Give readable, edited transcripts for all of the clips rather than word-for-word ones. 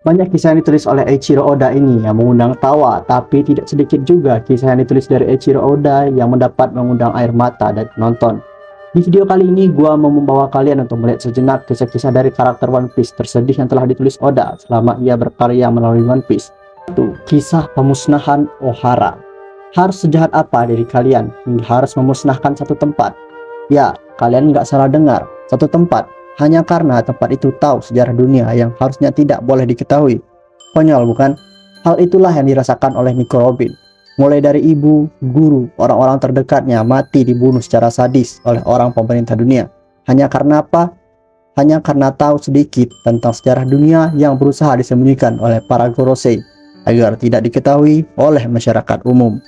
Banyak kisah yang ditulis oleh Eiichiro Oda ini yang mengundang tawa, tapi tidak sedikit juga kisah yang ditulis dari Eiichiro Oda yang mendapat mengundang air mata dari penonton. Di video kali ini, gua mau membawa kalian untuk melihat sejenak kisah-kisah dari karakter One Piece tersedih yang telah ditulis Oda selama ia berkarya melalui One Piece. 1. Kisah pemusnahan Ohara. Harus sejahat apa diri kalian hingga harus memusnahkan satu tempat? Ya, kalian nggak salah dengar, satu tempat. Hanya karena tempat itu tahu sejarah dunia yang harusnya tidak boleh diketahui. Konyol bukan? Hal itulah yang dirasakan oleh Nico Robin. Mulai dari ibu, guru, orang-orang terdekatnya mati dibunuh secara sadis oleh orang pemerintah dunia. Hanya karena apa? Hanya karena tahu sedikit tentang sejarah dunia yang berusaha disembunyikan oleh para Gorosei agar tidak diketahui oleh masyarakat umum.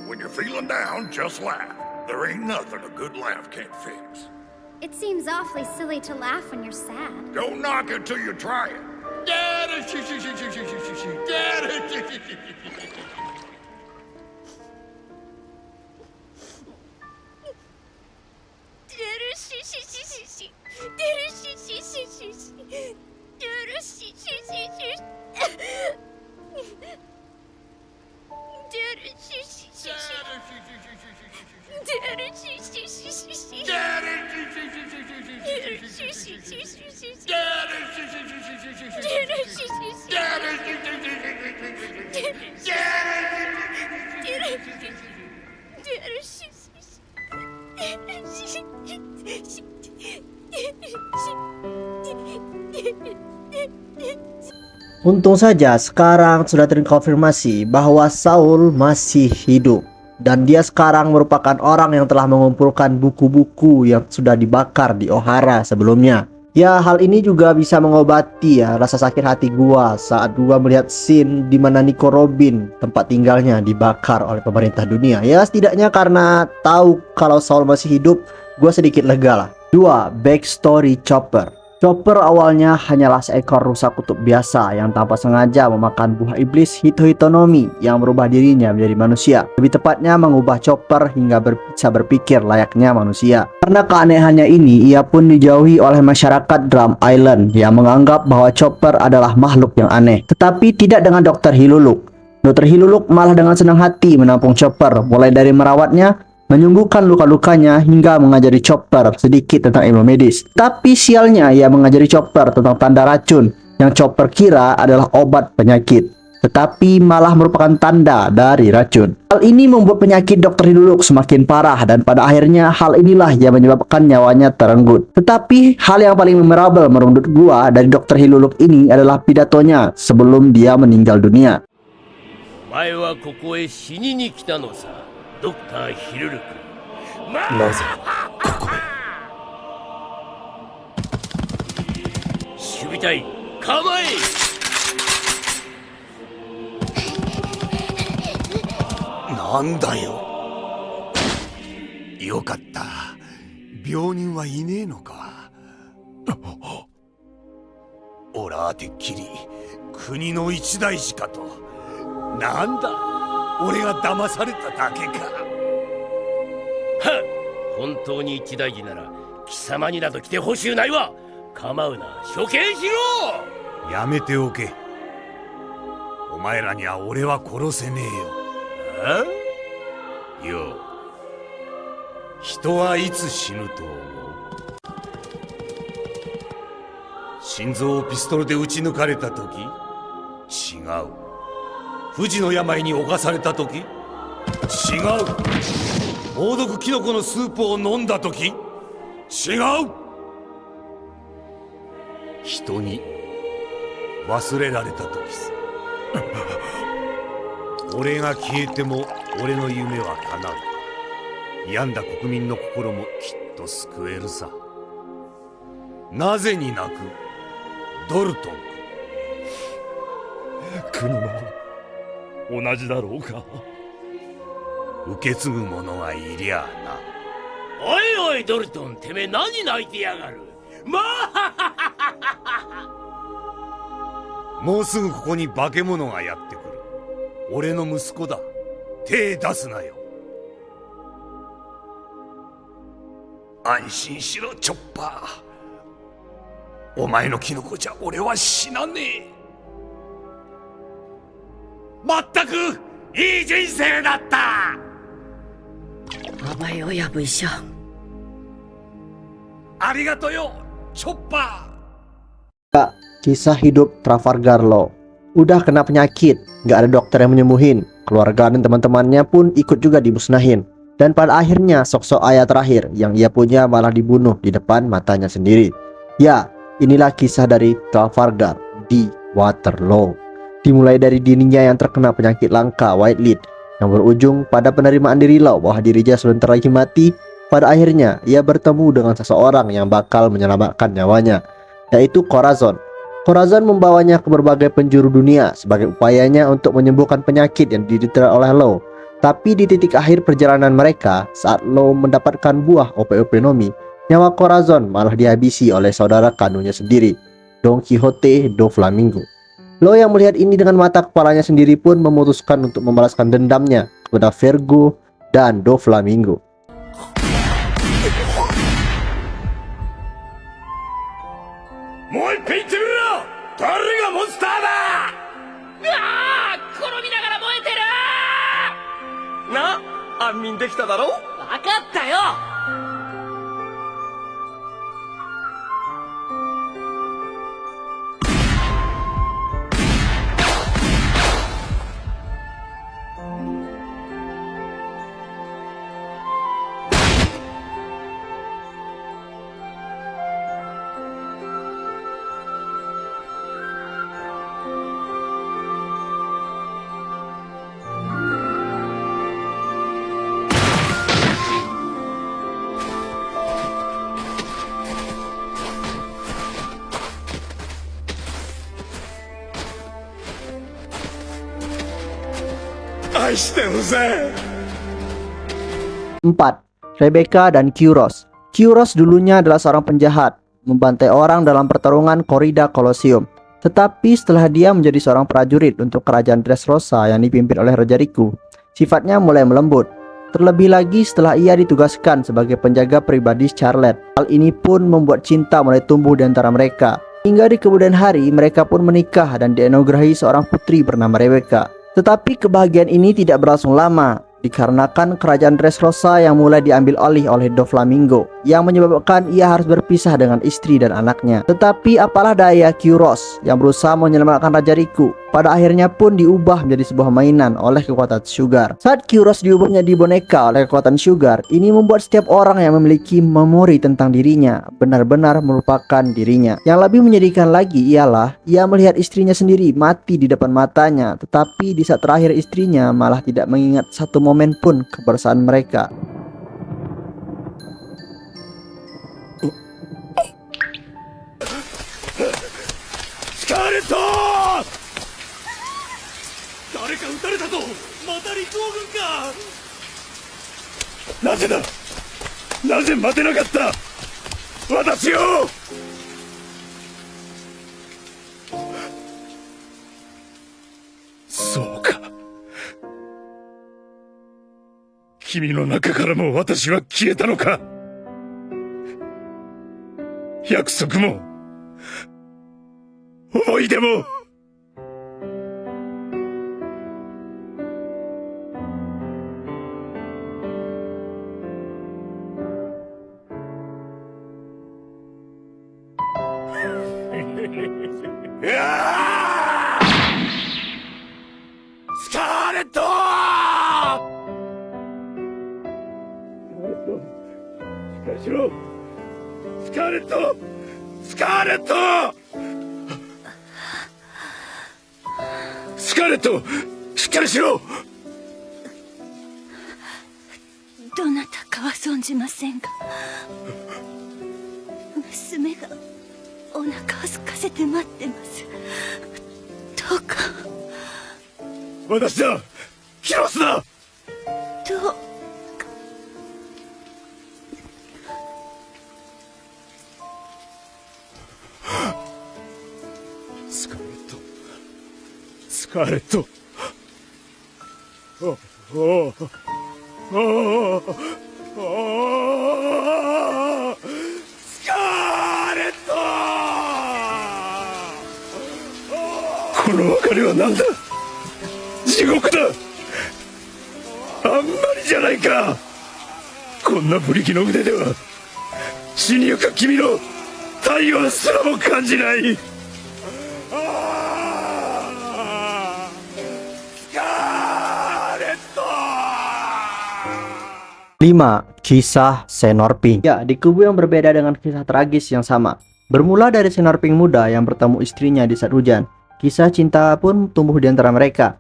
When you're feeling down, just laugh. There ain't nothing a good laugh can't fix. It seems awfully silly to laugh when you're sad. Don't knock it till you try it. Get it, get it. Untung saja sekarang sudah terkonfirmasi bahwa Saul masih hidup. Dan dia sekarang merupakan orang yang telah mengumpulkan buku-buku yang sudah dibakar di Ohara sebelumnya. Ya, hal ini juga bisa mengobati rasa sakit hati gua saat gua melihat scene di mana Nico Robin tempat tinggalnya dibakar oleh pemerintah dunia. Ya, setidaknya karena tahu kalau Saul masih hidup, gua sedikit lega lah. 2. Backstory Chopper. Chopper awalnya hanyalah seekor rusa kutub biasa yang tanpa sengaja memakan buah iblis Hito-Hitonomi yang merubah dirinya menjadi manusia. Lebih tepatnya mengubah Chopper hingga bisa berpikir layaknya manusia. Karena keanehannya ini, ia pun dijauhi oleh masyarakat Drum Island yang menganggap bahwa Chopper adalah makhluk yang aneh. Tetapi tidak dengan Dr. Hiluluk. Dr. Hiluluk malah dengan senang hati menampung Chopper, mulai dari merawatnya, menyembuhkan luka-lukanya hingga mengajari Chopper sedikit tentang ilmu medis. Tapi sialnya ia mengajari Chopper tentang tanda racun yang Chopper kira adalah obat penyakit, tetapi malah merupakan tanda dari racun. Hal ini membuat penyakit Dr. Hiluluk semakin parah dan pada akhirnya hal inilah yang menyebabkan nyawanya terenggut. Tetapi hal yang paling memorable menurut gua dari Dr. Hiluluk ini adalah pidatonya sebelum dia meninggal dunia. ドクターヒルルク。なぜここへ。守備隊構え。なんだよ。よかった。病人はいねえのか。オラはてっきり国の一大事かと。なんだ。俺が騙されただけか。はっ、本当に一大事なら貴様になど来てほしゅうないわ。構うな、処刑しろ。やめておけ。お前らには俺は殺せねえよ。よう、人はいつ死ぬと思う？心臓をピストルで撃ち抜かれた時？違う。不治の病に侵された時？違う。猛毒キノコのスープを飲んだ時？違う。人に忘れられた時さ。俺が消えても俺の夢は叶う。病んだ国民の心もきっと救えるさ。なぜに泣く？ドルトン君。国も同じだろうか。受け継ぐ者がいりゃあな。おいおいドルトン、てめえ何泣いてやがる。まあもうすぐここに化け物がやってくる。俺の息子だ。手出すなよ。安心しろチョッパー。お前のキノコじゃ俺は死なねえ。全くいい人生だった。甘い親Bu Isha. ありがとよ、チョッパー。Kak, kisah hidup Trafalgar Law. Udah kena penyakit, nggak ada dokter yang menyembuhin. Keluarga dan teman-temannya pun ikut juga dimusnahin. Dan pada akhirnya sosok ayah terakhir yang ia punya malah dibunuh di depan matanya sendiri. Ya, inilah kisah dari Trafalgar di Waterloo. Dimulai dari dirinya yang terkena penyakit langka White Lead yang berujung pada penerimaan diri Law bahwa dirinya sebentar lagi mati. Pada akhirnya ia bertemu dengan seseorang yang bakal menyelamatkan nyawanya, yaitu Corazon. Corazon membawanya ke berbagai penjuru dunia sebagai upayanya untuk menyembuhkan penyakit yang diderita oleh Law. Tapi di titik akhir perjalanan mereka, saat Law mendapatkan buah OP-OP Nomi, nyawa Corazon malah dihabisi oleh saudara kandungnya sendiri, Don Quixote do Flamingo. Law yang melihat ini dengan mata kepalanya sendiri pun memutuskan untuk membalaskan dendamnya kepada Vergo dan do Flamingo. Mau ipin言ってみろ。誰がモンスターだ。転びながら燃えてる。な、安眠できただろ。わかったよ。愛してるぜ。 4. Rebecca dan Kyros. Kyros dulunya adalah seorang penjahat, membantai orang dalam pertarungan Corrida Colosseum. Tetapi setelah dia menjadi seorang prajurit untuk kerajaan Dressrosa yang dipimpin oleh Raja Riku, sifatnya mulai melembut. Terlebih lagi setelah ia ditugaskan sebagai penjaga pribadi Charlotte. Hal ini pun membuat cinta mulai tumbuh di antara mereka. Hingga di kemudian hari mereka pun menikah dan dianugerahi seorang putri bernama Rebecca. Tetapi kebahagiaan ini tidak berlangsung lama, dikarenakan kerajaan Dressrosa yang mulai diambil alih oleh do Flamingo, yang menyebabkan ia harus berpisah dengan istri dan anaknya. Tetapi apalah daya Kyros yang berusaha menyelamatkan Raja Riku, pada akhirnya pun diubah menjadi sebuah mainan oleh kekuatan Sugar. Saat Kyros diubah menjadi boneka oleh kekuatan Sugar, ini membuat setiap orang yang memiliki memori tentang dirinya benar-benar melupakan dirinya. Yang lebih menyedihkan lagi ialah ia melihat istrinya sendiri mati di depan matanya, tetapi di saat terakhir istrinya malah tidak mengingat satu momen pun kebersamaan mereka. Scarlet! 誰か撃たれたぞ。また陸王軍か。なぜだ。なぜ待てなかった。私を。そうか。君の中からも私は消えたのか。約束も思い出も。スカーレット！しっかりしろ！スカーレット！スカーレット！スカーレット！しっかりしろ！どなたかは存じませんが、娘がお腹を空かせて待ってます。どうか。私だ！キロスだ！どうか。スカーレット。スカーレット。おおおおおスカーレット！この別れは何だ？自地獄だ。あんまりじゃないか。こんなブリキの腕では死にゆく君の体温すらも感じない。スカーレット。 5. Kisah Senor Pink. Ya, di kubu yang berbeda dengan kisah tragis yang sama. Bermula dari Senor Pink muda yang bertemu istrinya di saat hujan. Kisah cinta pun tumbuh di antara mereka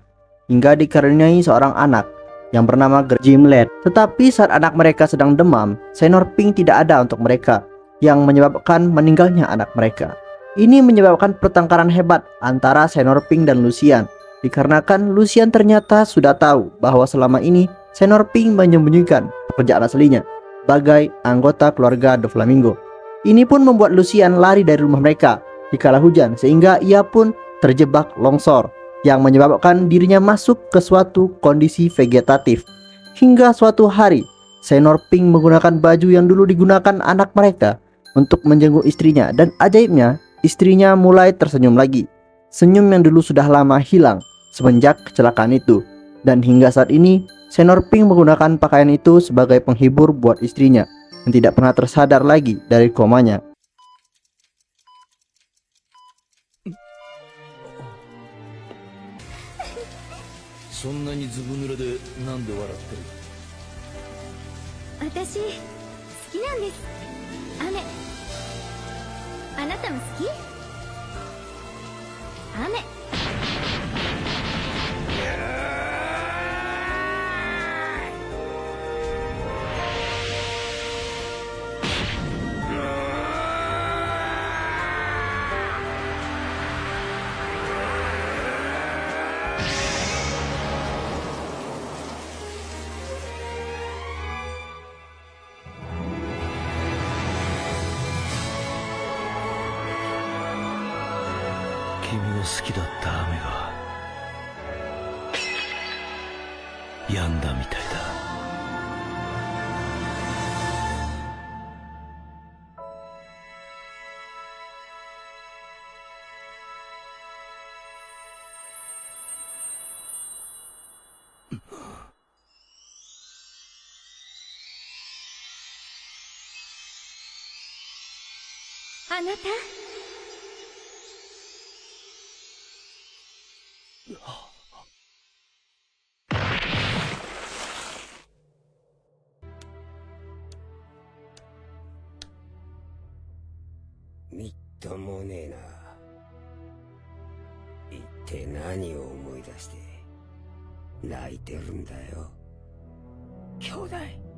hingga dikaruniai seorang anak yang bernama Gimlet. Tetapi saat anak mereka sedang demam, Senor Pink tidak ada untuk mereka, yang menyebabkan meninggalnya anak mereka. Ini menyebabkan pertengkaran hebat antara Senor Pink dan Lucian, dikarenakan Lucian ternyata sudah tahu bahwa selama ini Senor Pink menyembunyikan pekerjaan aslinya sebagai anggota keluarga Doflamingo. Ini pun membuat Lucian lari dari rumah mereka di kala hujan, sehingga ia pun terjebak longsor yang menyebabkan dirinya masuk ke suatu kondisi vegetatif. Hingga suatu hari, Senor Pink menggunakan baju yang dulu digunakan anak mereka untuk menjenguk istrinya, dan ajaibnya istrinya mulai tersenyum lagi. Senyum yang dulu sudah lama hilang semenjak kecelakaan itu. Dan hingga saat ini Senor Pink menggunakan pakaian itu sebagai penghibur buat istrinya yang tidak pernah tersadar lagi dari komanya. Watashi, 好きなんです。雨。あなたも好き？雨。君の好きだった雨が止んだみたいだ。あなた。みっともねえな。一体何を思い出して泣いてるんだよ。兄弟。